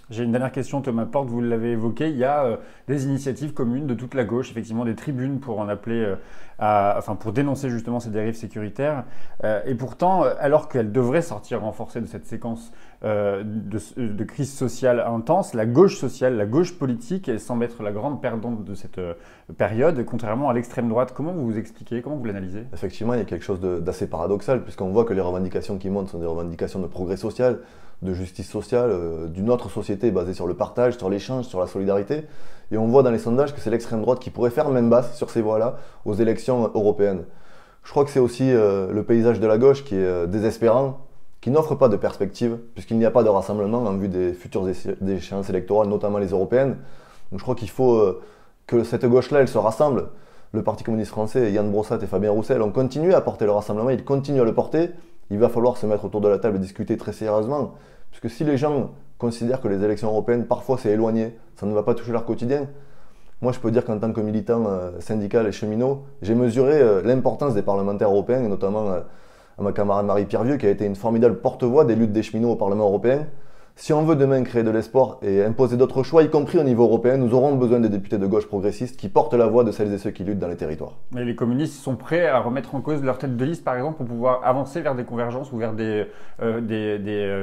J'ai une dernière question, Thomas Porte, vous l'avez évoqué, il y a des initiatives communes de toute la gauche, effectivement des tribunes pour en appeler, enfin pour dénoncer justement ces dérives sécuritaires. Et pourtant, alors qu'elle devrait sortir renforcée de cette séquence de crise sociale intense, la gauche sociale, la gauche politique, elle semble être la grande perdante de cette période, contrairement à l'extrême droite. Comment vous vous expliquez, comment vous l'analysez? Effectivement, il y a quelque chose d'assez paradoxal, puisqu'on voit que les revendications qui montent sont des revendications de progrès social, de justice sociale, d'une autre société basée sur le partage, sur l'échange, sur la solidarité. Et on voit dans les sondages que c'est l'extrême droite qui pourrait faire main basse sur ces voies-là aux élections européennes. Je crois que c'est aussi le paysage de la gauche qui est désespérant, qui n'offre pas de perspective, puisqu'il n'y a pas de rassemblement en vue des futures échéances électorales, notamment les européennes. Donc je crois qu'il faut que cette gauche-là, elle se rassemble. Le Parti communiste français, Yann Brossat et Fabien Roussel ont continué à porter le rassemblement, ils continuent à le porter. Il va falloir se mettre autour de la table et discuter très sérieusement. Puisque si les gens considèrent que les élections européennes, parfois c'est éloigné, ça ne va pas toucher leur quotidien. Moi je peux dire qu'en tant que militant syndical et cheminot, j'ai mesuré l'importance des parlementaires européens, et notamment à ma camarade Marie-Pierre Vieux, qui a été une formidable porte-voix des luttes des cheminots au Parlement européen. Si on veut demain créer de l'espoir et imposer d'autres choix, y compris au niveau européen, nous aurons besoin de députés de gauche progressistes qui portent la voix de celles et ceux qui luttent dans les territoires. Mais les communistes sont prêts à remettre en cause leur tête de liste, par exemple, pour pouvoir avancer vers des convergences ou vers des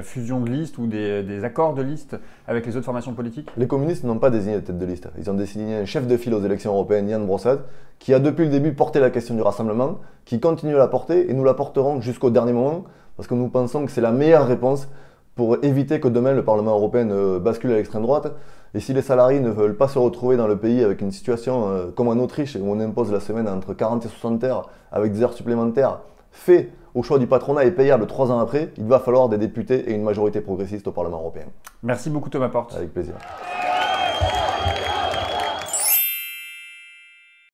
fusions de listes ou des accords de liste avec les autres formations politiques? Les communistes n'ont pas désigné de tête de liste. Ils ont désigné un chef de file aux élections européennes, Yann Brossat, qui a depuis le début porté la question du rassemblement, qui continue à la porter et nous la porterons jusqu'au dernier moment parce que nous pensons que c'est la meilleure réponse pour éviter que demain le Parlement européen bascule à l'extrême droite. Et si les salariés ne veulent pas se retrouver dans le pays avec une situation comme en Autriche, où on impose la semaine entre 40 et 60 heures avec des heures supplémentaires, fait au choix du patronat et payable 3 ans après, il va falloir des députés et une majorité progressiste au Parlement européen. Merci beaucoup Thomas Porte. Avec plaisir.